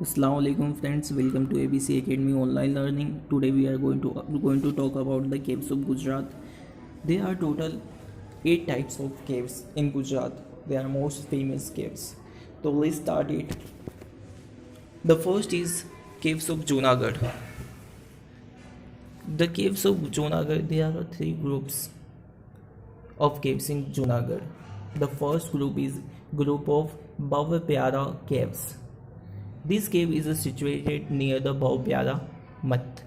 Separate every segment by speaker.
Speaker 1: Assalamu alaikum friends, welcome to ABC Academy online learning. Today we are going to talk about the caves of Gujarat. There are total 8 types of caves in Gujarat. They are most famous caves. So let's start it. The first is caves of Junagadh. The caves of Junagadh, there are three groups of caves in Junagadh. The first group is group of Bhavapyara caves. This cave is situated near the Bhavpyara Math.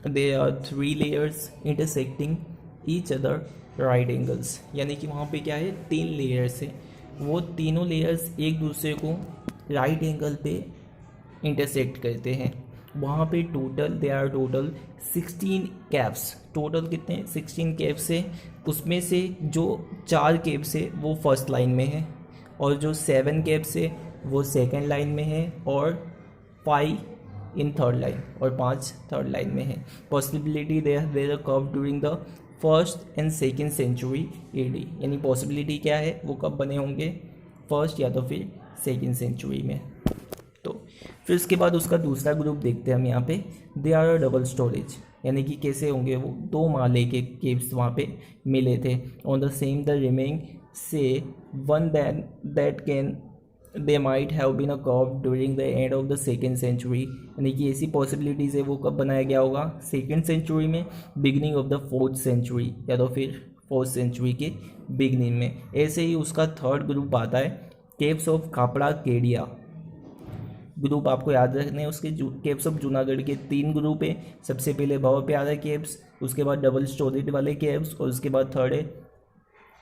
Speaker 1: There are three layers intersecting each other right angles. यानी कि वहाँ पे क्या है, तीन layers है, वो तीनों लेयर्स एक दूसरे को राइट एंगल पे इंटरसेक्ट करते हैं. वहाँ पे टोटल 16 कैव्स. टोटल कितने 16 कैव्स है. उसमें से जो 4 कैव्स है वो फर्स्ट लाइन में है, और जो 7 कैव्स है वो सेकंड लाइन में है, और 5 इन थर्ड लाइन, और 5 थर्ड लाइन में है. पॉसिबिलिटी देयर कब during the first and second century AD. यानी पॉसिबिलिटी क्या है, वो कब बने होंगे, फर्स्ट या तो फिर सेकेंड सेंचुरी में. तो फिर उसके बाद उसका दूसरा ग्रुप देखते हैं हम यहाँ पे. दे आर डबल स्टोरेज, यानी कि कैसे होंगे वो, 2 माले के केव्स वहाँ पे मिले थे. On the same the remaining से one that can they might have been a curve during the end of the second century. यानी कि ऐसी पॉसिबिलिटीज़ है, वो कब बनाया गया होगा, सेकेंड सेंचुरी में, beginning of the fourth century, या तो फिर फोर्थ सेंचुरी के बिगनिंग में. ऐसे ही उसका थर्ड ग्रुप आता है केव्स ऑफ कापड़ा केडिया. ग्रुप आपको याद रखने हैं उसके. केव्स ऑफ जूनागढ़ के 3 ग्रुप है. सबसे पहले भवप्यारा केव्स, उसके बाद डबल स्टोरेज वाले केव्स, और उसके बाद थर्ड है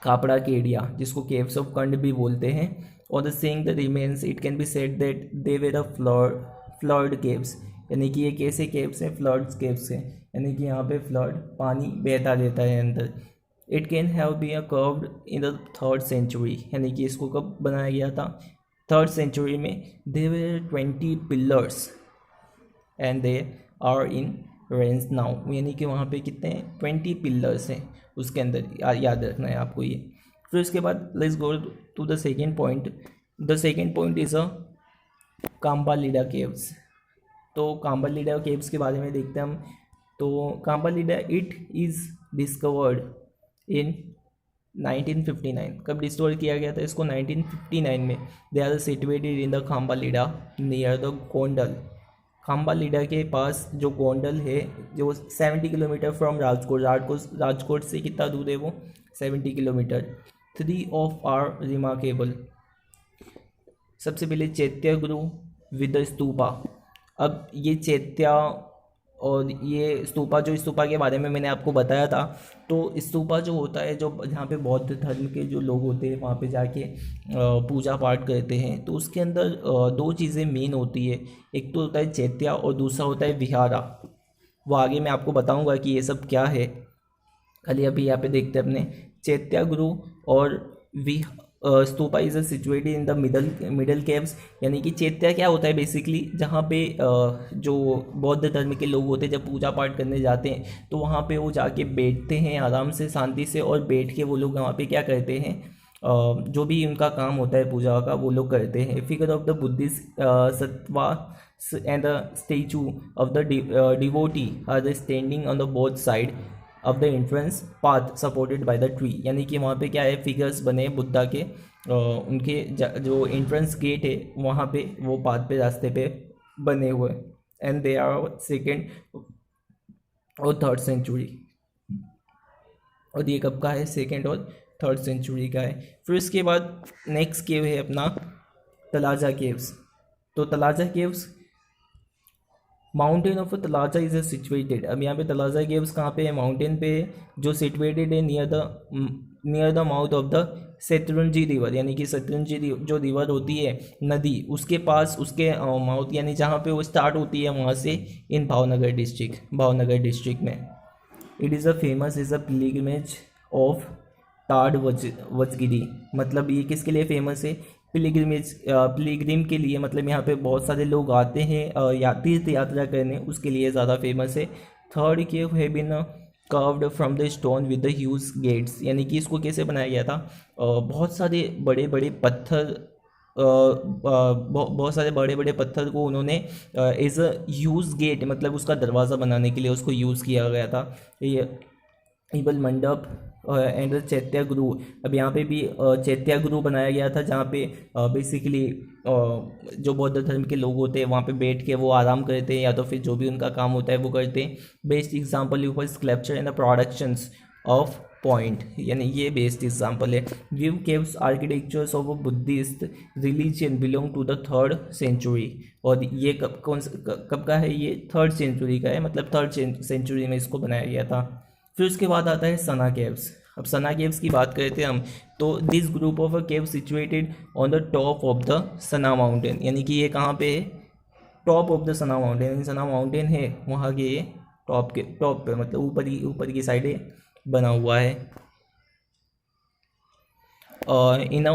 Speaker 1: कापड़ा केडिया, जिसको केव्स ऑफ कंड भी बोलते हैं. और the saying the remains it can be said that they were a flood caves. यानी कि ये कैसे केव्स हैं, फ्लड केव्स हैं. यानी कि यहाँ पे फ्लड, पानी बहता रहता है अंदर. It can have be a curved in the third century. यानी कि इसको कब बनाया गया था, थर्ड सेंचुरी में. They were 20 pillars and they are in range now. यानी कि वहाँ पे कितने हैं, 20 पिलर्स हैं उसके अंदर. याद रखना है आपको ये. फिर उसके बाद let's go to the second point. The second point is a Kambalida caves. तो काम्बालीडा केव्स के बारे में देखते हैं हम. तो Kambalida it is discovered in 1959. कब डिस्कवर किया गया था इसको, 1959 में. They are situated in the Khambhalida near the Gondal. Khambhalida के पास जो गोंडल है, जो 70 किलोमीटर फ्रॉम राजकोट से कितना दूर है वो, 70 किलोमीटर. 3 of are remarkable. सबसे पहले चैत्य गुरु विद द स्तूपा. अब ये चैत्या और ये स्तूपा, जो स्तूपा के बारे में मैंने आपको बताया था, तो स्तूपा जो होता है, जो जहाँ पे बौद्ध धर्म के जो लोग होते हैं वहाँ पे जाके पूजा पाठ करते हैं, तो उसके अंदर 2 चीज़ें मेन होती है. एक तो होता है चैत्या, और दूसरा होता है विहारा. वो आगे मैं आपको बताऊँगा कि ये सब क्या है. खाली अभी यहाँ पे देखते हैं अपने चैत्या गुरु और वि stupa is situated in the middle caves. यानी कि चैत्या क्या होता है बेसिकली, जहाँ पे जो बौद्ध धर्म के लोग होते हैं जब पूजा पाठ करने जाते हैं, तो वहाँ पे वो जाके बैठते हैं आराम से, शांति से, और बैठ के वो लोग वहाँ पे क्या करते हैं, जो भी उनका काम होता है पूजा का, वो लोग करते हैं. Figure of the Buddhist sattva and the statue of the devotee are standing on the both side of the entrance path supported by the tree. यानी कि वहाँ पे क्या है, फिगर्स बने बुद्धा के, उनके जो एंट्रेंस गेट है वहाँ पे, वो पाथ पे, रास्ते पे बने हुए. एंड दे आर सेकेंड और थर्ड सेंचुरी. और ये कब का है, सेकेंड और थर्ड सेंचुरी का है. फिर इसके बाद नेक्स्ट केव है अपना तलाजा केव्स. तो Talaja caves, mountain of Talaja is situated. अब यहाँ पे तलाजा केव्स कहाँ पे है, माउंटेन पे, जो सिचुएटेड है near the mouth of the Shatrunji river. यानी कि शत्रुंजी जो रिवर होती है, नदी, उसके पास, उसके माउथ, यानी जहाँ पे वो स्टार्ट होती है वहाँ से, इन भावनगर डिस्ट्रिक्ट में. It is a pilgrimage of ताड़ वजगिरी. मतलब ये किसके लिए फेमस है, पिलग्रिम के लिए. मतलब यहाँ पे बहुत सारे लोग आते हैं तीर्थ यात्रा करने, उसके लिए ज़्यादा फेमस है. थर्ड केव है been carved from the stone with the huge gates. यानी कि इसको कैसे बनाया गया था, बहुत सारे बड़े बड़े पत्थर बहुत सारे बड़े बड़े पत्थर को उन्होंने एज अ यूज गेट, मतलब उसका दरवाज़ा बनाने के लिए उसको यूज़ किया गया था। ये इबल मंडप एंड चैत्य गुरु, अब यहाँ पे भी चैत्य गुरु बनाया गया था, जहाँ पे बेसिकली जो बौद्ध धर्म के लोग होते हैं वहाँ पे बैठ के वो आराम करते हैं, या तो फिर जो भी उनका काम होता है वो करते हैं। Best example you for sculpture and the productions of point, यानी ये बेस्ट एग्जाम्पल है। View caves architectures of a Buddhist religion belong to the 3rd century, और ये कब का है, ये 3rd century का है, मतलब 3rd century में इसको बनाया गया था। फिर उसके बाद आता है सना केव्स। अब सना केव्स की बात करते हैं हम, तो this group of a cave situated on the top of the Sana mountain, यानी कि ये कहाँ पे है, top of the Sana mountain, Sana mountain है वहाँ के ये टॉप पे, मतलब ऊपर की साइड बना हुआ है। और इन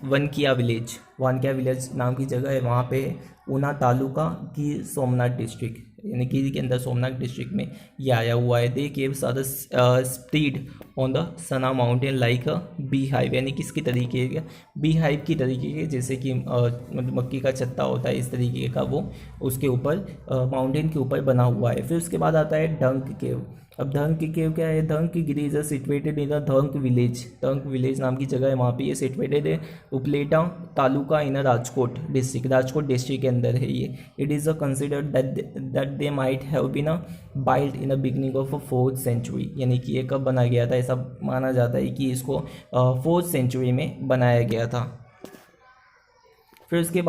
Speaker 1: वनकिया विलेज नाम की जगह है, वहाँ पे ऊना तालुका गिर सोमनाथ डिस्ट्रिक्ट, यानी गिर के अंदर सोमनाथ डिस्ट्रिक्ट में ये आया हुआ है। They caves are spread on the Sana mountain like a beehive, यानी किसकी तरीके का, बी हाइव की तरीके के, जैसे कि मतलब मक्की का छत्ता होता है इस तरीके का, वो उसके ऊपर माउंटेन के ऊपर बना हुआ है। फिर उसके बाद आता है डंक केव। अब धंक की केव क्या है, धंक की गिरी is situated in the Dhank village नाम की जगह है, वहाँ पे ये सिचुएटेड है, उपलेटा तालुका इन राजकोट डिस्ट्रिक्ट के अंदर है ये। It is considered that they might have been built in the beginning of 4th century, यानी कि ये कब बनाया गया था, ऐसा माना जाता है कि इसको 4th century में बनाया गया था। फिर उसके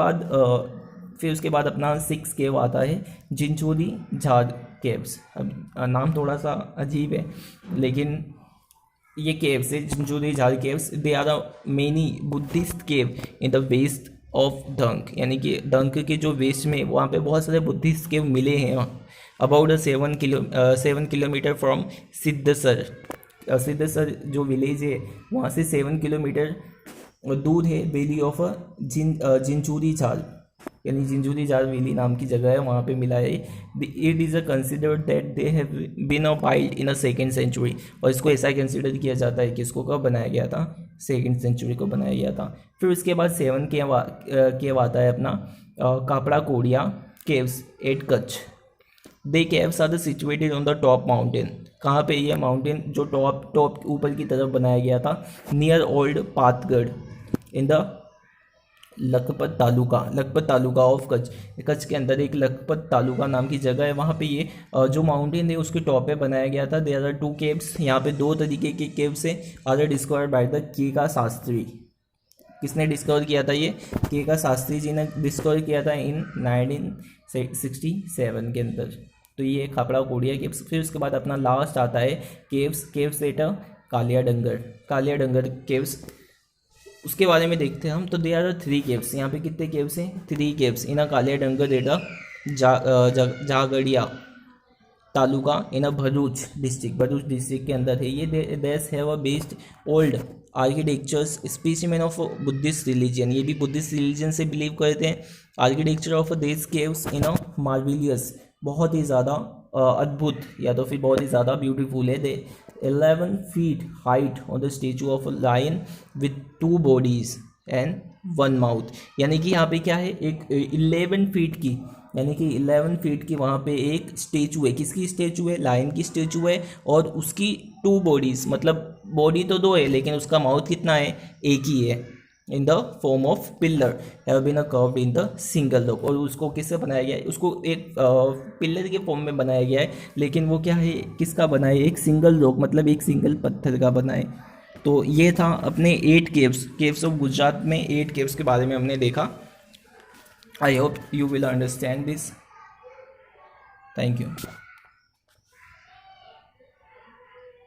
Speaker 1: बाद अपना 6th केव आता है जिंचोली झार केव्स। अब नाम थोड़ा सा अजीब है, लेकिन ये केव्स है Jincholi Jhar caves, they are the many Buddhist cave in the west of डंक, यानी कि डंक के जो वेस्ट में वहाँ पे बहुत सारे बुद्धिस्ट केव मिले हैं। अबाउट 7 किलोमीटर फ्रॉम सिद्धसर जो विलेज है वहाँ से 7 किलोमीटर दूर है वैली ऑफ जिंचूरी झार, यानी जिंजूरी झार वैली नाम की जगह है, वहाँ पे मिला है। It is considered that they have been a built in 2nd century, और इसको ऐसा कंसिडर किया जाता है कि इसको कब बनाया गया था, 2nd century को बनाया गया था। फिर उसके बाद 7 केव आता है अपना Khapra Kodiya caves at Kutch. They caves are situated on the top mountain, कहाँ पे ये माउंटेन जो टॉप ऊपर की तरफ बनाया गया था, near old Pathgadh in the Lakhpat taluka of Kutch के अंदर एक लखपत तालुका नाम की जगह है, वहाँ पे ये जो माउंटेन है उसके टॉप पे बनाया गया था। देयर आर 2 केव्स, यहाँ पे 2 तरीके के केव्स हैं, आर डिस्कवर्ड बाय द के शास्त्री। किसने डिस्कवर किया था ये, के शास्त्री जी ने डिस्कवर किया था इन 1967 के अंदर। तो ये खापड़ा कोडिया केव्स। फिर उसके बाद अपना लास्ट आता है केव्स एट कालिया डंगर केव्स, उसके बारे में देखते हैं हम। तो दे आर 3 केव्स, यहाँ पे कितने केव्स हैं, 3 caves in Kalia Dungar at Jhagadia taluka in Bharuch district के अंदर है ये। These have a based old architectures specimen of Buddhist religion, ये भी बुद्धिस्ट रिलीजन से बिलीव करते हैं। Architecture of this caves in a marvellous, बहुत ही ज़्यादा अद्भुत या तो फिर बहुत ही ज़्यादा ब्यूटीफुल है। दे 11 feet height on the statue of a lion with 2 bodies and 1 mouth, यानी कि यहाँ पे क्या है, एक 11 फीट की, यानी कि 11 फीट की वहाँ पे एक स्टेचू है। किसकी स्टेचू है, लायन की स्टेचू है, और उसकी 2 बॉडीज़, मतलब बॉडी तो 2 है लेकिन उसका माउथ कितना है, एक ही है। In the form of pillar have been curved in the single rock, और उसको किससे बनाया गया है, उसको एक पिलर के फॉर्म में बनाया गया है, लेकिन वो क्या है, किसका बना है, एक सिंगल रॉक, मतलब एक सिंगल पत्थर का बना है। तो ये था अपने 8 केव्स ऑफ गुजरात में 8 केव्स के बारे में हमने देखा। I hope you will understand this. Thank you.